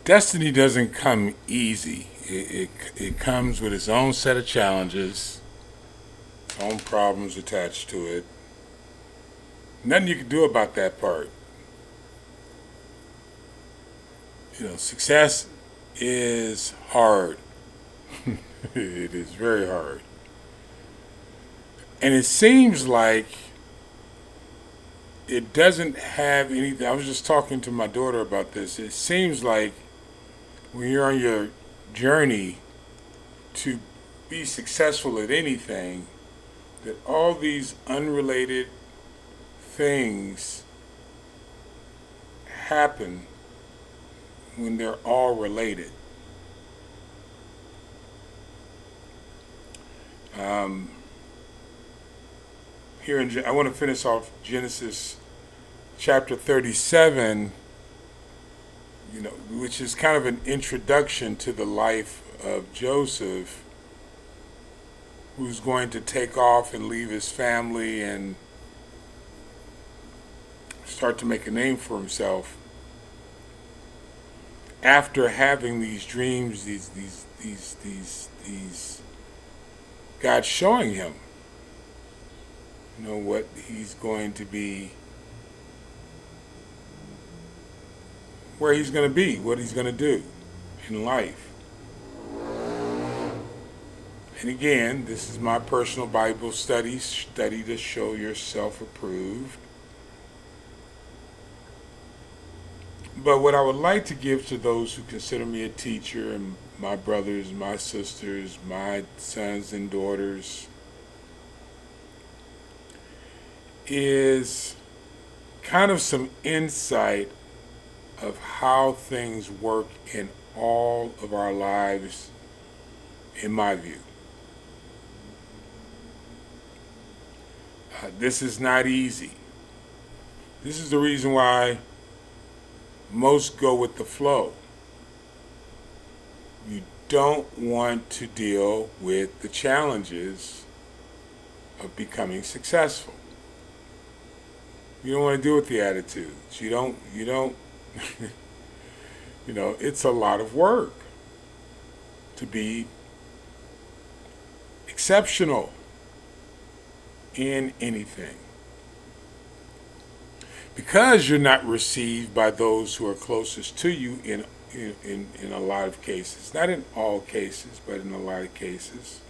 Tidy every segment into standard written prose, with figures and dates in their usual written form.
Destiny doesn't come easy. It comes with its own set of challenges, its own problems attached to it. Nothing you can do about that part. Success is hard. It is very hard. And it seems like it doesn't have anything. I was just talking to my daughter about this. It seems like when you're on your journey to be successful at anything, that all these unrelated things happen when they're all related. I want to finish off Genesis chapter 37, which is kind of an introduction to the life of Joseph, who's going to take off and leave his family and start to make a name for himself after having these dreams, these God showing him, what he's going to be, where he's going to be, what he's going to do in life. And again, this is my personal Bible study to show yourself approved. But what I would like to give to those who consider me a teacher, and my brothers, my sisters, my sons and daughters, is kind of some insight of how things work in all of our lives, in my view. This is not easy. This is the reason why most go with the flow. You don't want to deal with the challenges of becoming successful. You don't want to deal with the attitudes. You don't, it's a lot of work to be exceptional in anything. Because you're not received by those who are closest to you in a lot of cases. Not in all cases, but in a lot of cases.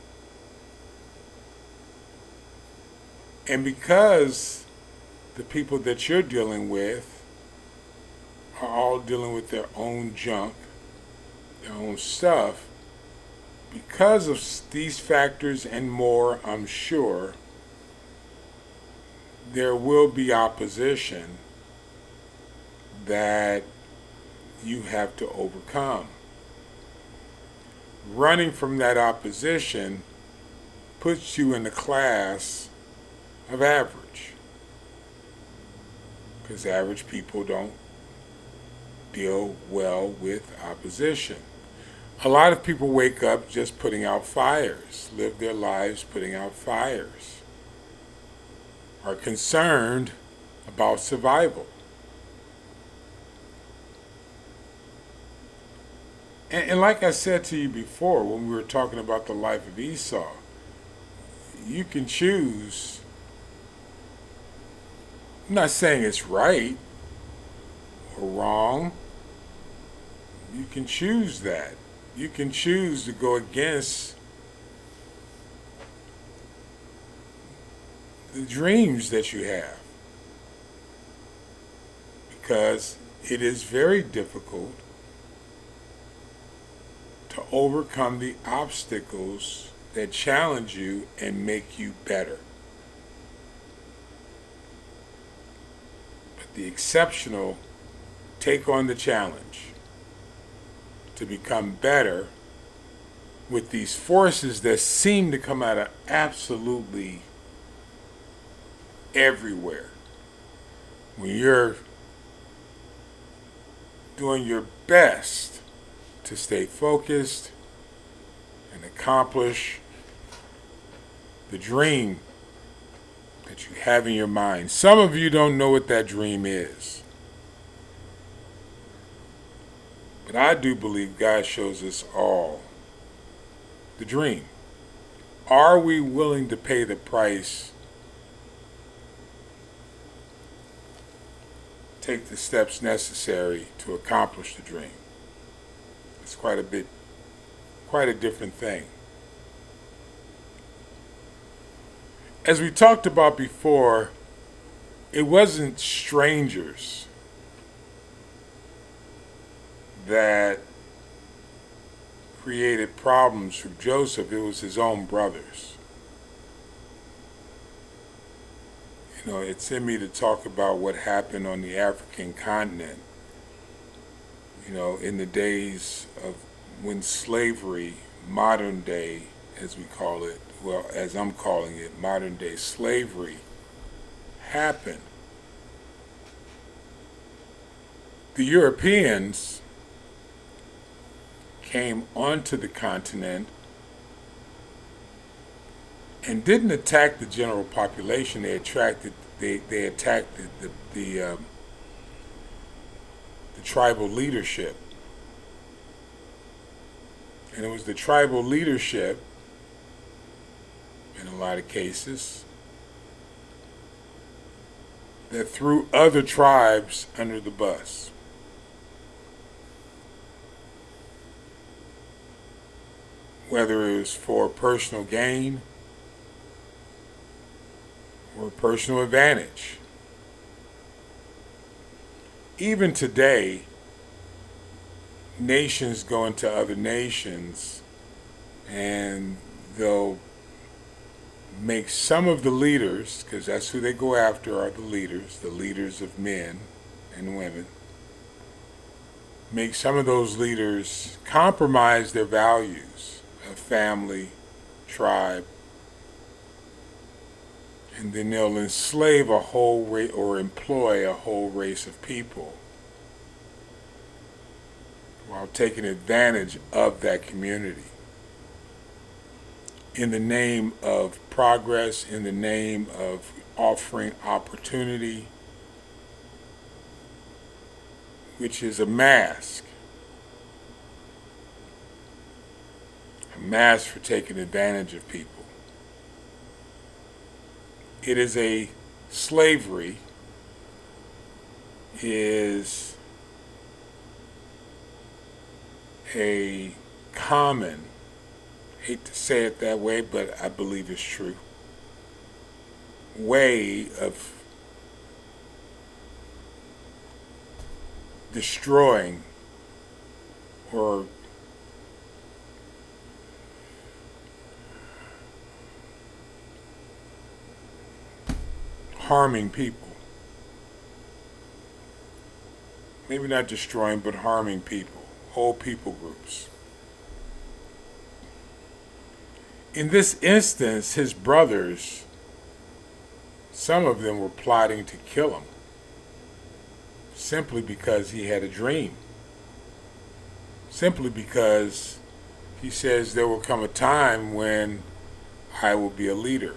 And because the people that you're dealing with are all dealing with their own junk, their own stuff, because of these factors and more, I'm sure, there will be opposition that you have to overcome. Running from that opposition puts you in the class of average, because average people don't deal well with opposition. A lot of people wake up just putting out fires, live their lives putting out fires, are concerned about survival. And like I said to you before, when we were talking about the life of Esau, you can choose. I'm not saying it's right or wrong. You can choose that. You can choose to go against the dreams that you have, because it is very difficult to overcome the obstacles that challenge you and make you better. But the exceptional take on the challenge to become better with these forces that seem to come out of absolutely everywhere. When you're doing your best to stay focused and accomplish the dream that you have in your mind. Some of you don't know what that dream is. But I do believe God shows us all the dream. Are we willing to pay the price, take the steps necessary to accomplish the dream? It's quite a different thing. As we talked about before, it wasn't strangers that created problems for Joseph. It was his own brothers. You know, it's in me to talk about what happened on the African continent, you know, in the days of when slavery, modern day, as we call it, well, as I'm calling it, modern day slavery, happened. The Europeans came onto the continent and didn't attack the general population. They attacked the tribal leadership. And it was the tribal leadership, in a lot of cases, that threw other tribes under the bus. Whether it was for personal gain or personal advantage. Even today, nations go into other nations and they'll make some of the leaders, because that's who they go after, are the leaders of men and women, make some of those leaders compromise their values of family, tribe, and then they'll enslave a whole race or employ a whole race of people while taking advantage of that community in the name of progress, in the name of offering opportunity, which is a mask for taking advantage of people. It is slavery is a common, hate to say it that way, but I believe it's true, way of destroying or harming people. Maybe not destroying, but harming people, whole people groups. In this instance, his brothers, some of them were plotting to kill him simply because he had a dream. Simply because he says there will come a time when I will be a leader.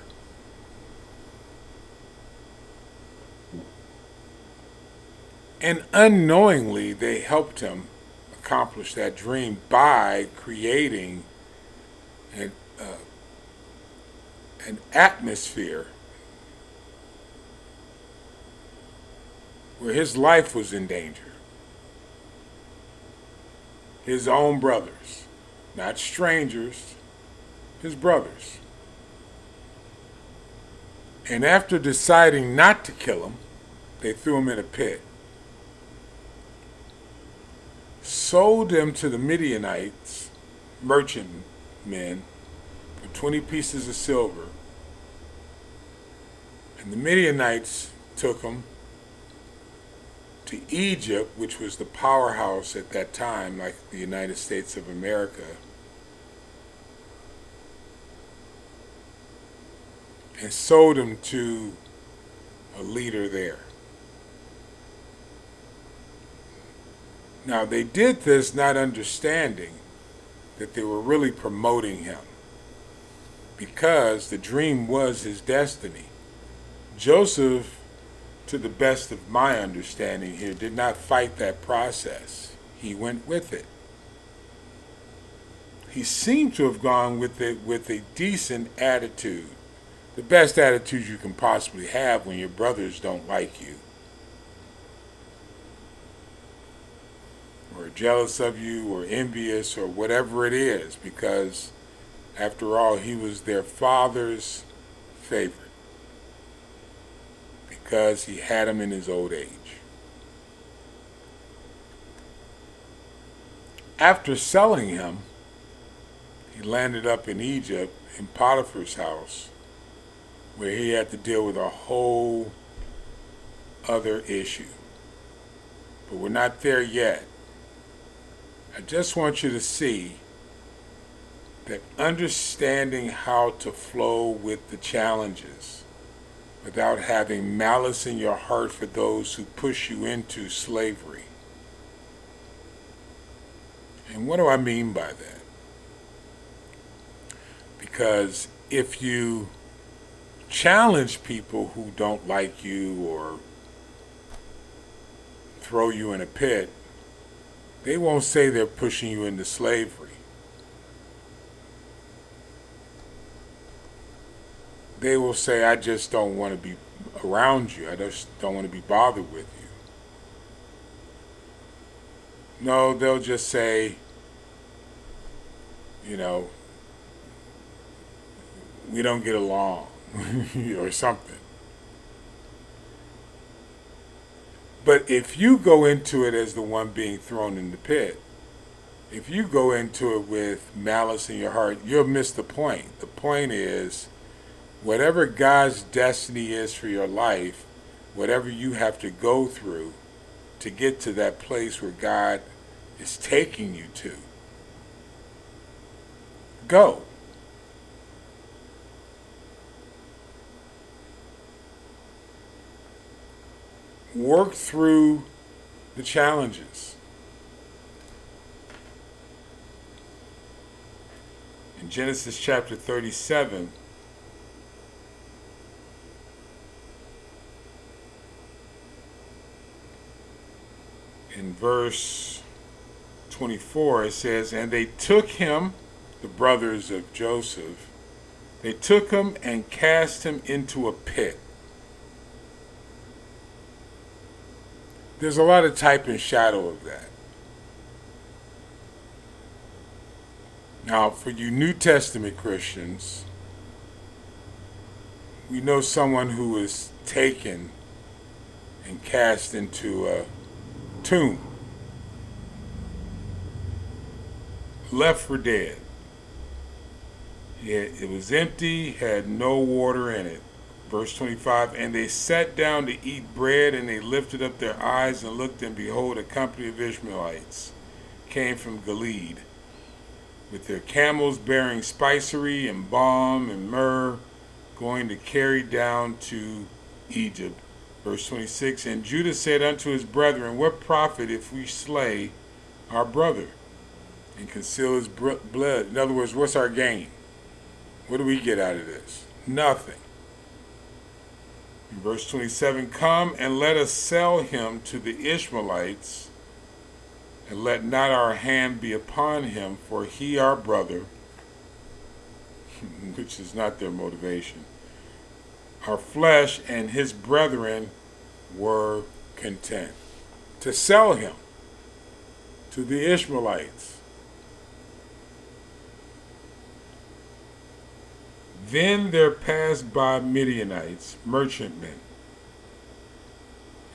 And unknowingly, they helped him accomplish that dream by creating an atmosphere where his life was in danger. His own brothers, not strangers, his brothers. And after deciding not to kill him, they threw him in a pit. Sold him to the Midianites, merchantmen, for 20 pieces of silver. And the Midianites took him to Egypt, which was the powerhouse at that time, like the United States of America, and sold him to a leader there. Now, they did this not understanding that they were really promoting him, because the dream was his destiny. Joseph, to the best of my understanding here, did not fight that process. he went with it. He seemed to have gone with it with a decent attitude. The best attitude you can possibly have when your brothers don't like you, or jealous of you, or envious, or whatever it is, because after all, he was their father's favorite, because he had him in his old age. After selling him, he landed up in Egypt, in Potiphar's house, where he had to deal with a whole other issue. But we're not there yet. I just want you to see that understanding how to flow with the challenges without having malice in your heart for those who push you into slavery. And what do I mean by that? Because if you challenge people who don't like you or throw you in a pit, they won't say they're pushing you into slavery. They will say, I just don't want to be around you. I just don't want to be bothered with you. No, they'll just say, we don't get along, or something. But if you go into it as the one being thrown in the pit, if you go into it with malice in your heart, you'll miss the point. The point is, whatever God's destiny is for your life, whatever you have to go through to get to that place where God is taking you to, go. Work through the challenges. In Genesis chapter 37, in verse 24, it says, and they took him, the brothers of Joseph, they took him and cast him into a pit. There's a lot of type and shadow of that. Now, for you New Testament Christians, we know someone who was taken and cast into a tomb, left for dead. It was empty, had no water in it. Verse 25, and they sat down to eat bread, and they lifted up their eyes and looked, and behold, a company of Ishmaelites came from Gilead, with their camels bearing spicery and balm and myrrh, going to carry down to Egypt. Verse 26, and Judah said unto his brethren, what profit if we slay our brother and conceal his blood? In other words, what's our gain? What do we get out of this? Nothing. In verse 27, come and let us sell him to the Ishmaelites, and let not our hand be upon him, for he our brother, which is not their motivation. Our flesh and his brethren were content to sell him to the Ishmaelites. Then there passed by Midianites, merchantmen,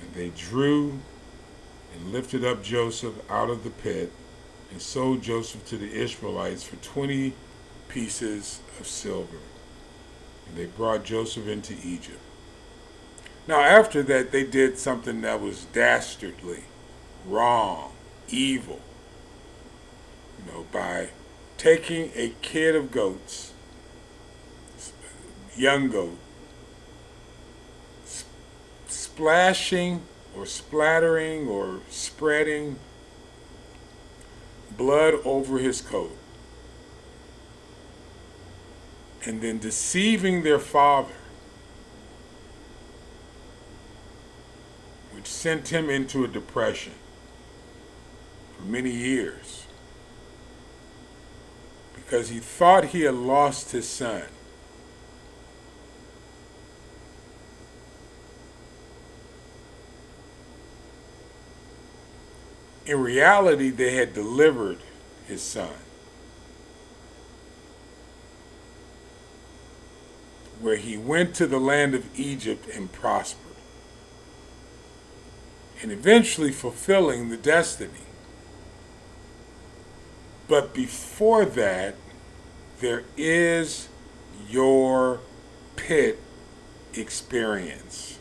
and they drew and lifted up Joseph out of the pit, and sold Joseph to the Ishmaelites for 20 pieces of silver. And they brought Joseph into Egypt. Now after that, they did something that was dastardly, wrong, evil, by taking a kid of goats, young goat, splashing or splattering or spreading blood over his coat, and then deceiving their father, which sent him into a depression for many years because he thought he had lost his son. In reality, they had delivered his son, where he went to the land of Egypt and prospered, and eventually fulfilling the destiny. But before that, there is your pit experience.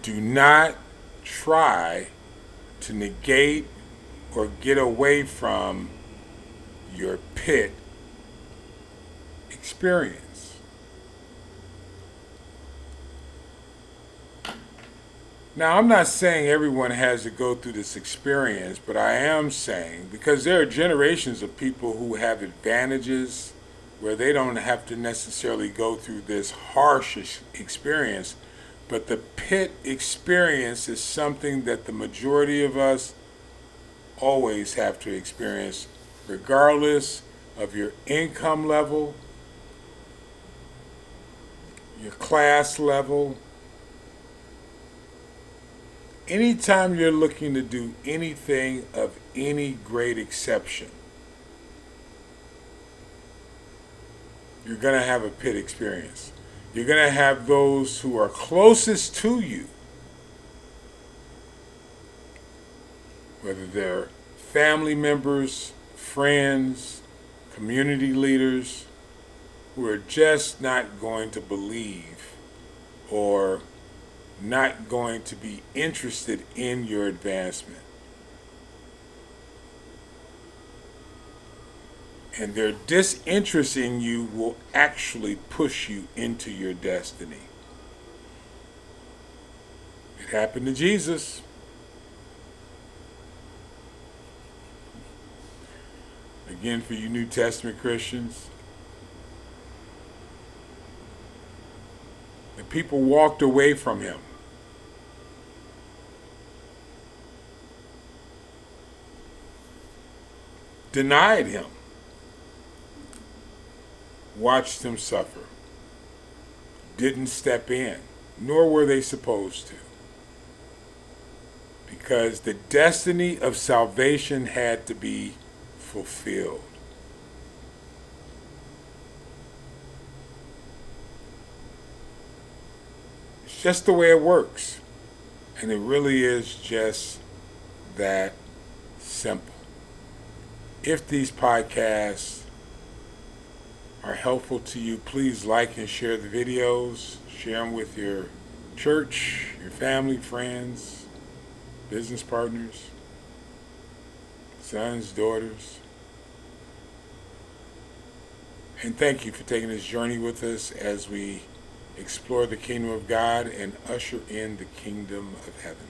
Do not try to negate or get away from your pit experience. Now, I'm not saying everyone has to go through this experience, but I am saying, because there are generations of people who have advantages where they don't have to necessarily go through this harsh experience, but the pit experience is something that the majority of us always have to experience, regardless of your income level, your class level. Anytime you're looking to do anything of any great exception, you're going to have a pit experience. You're going to have those who are closest to you, whether they're family members, friends, community leaders, who are just not going to believe or not going to be interested in your advancement. And their disinterest in you will actually push you into your destiny. It happened to Jesus. Again, for you New Testament Christians, the people walked away from him. Denied him. Watched him suffer. Didn't step in, nor were they supposed to. Because the destiny of salvation had to be fulfilled. It's just the way it works. And it really is just that simple. If these podcasts are helpful to you, please like and share the videos. Share them with your church, your family, friends, business partners, sons, daughters. And thank you for taking this journey with us as we explore the kingdom of God and usher in the kingdom of heaven.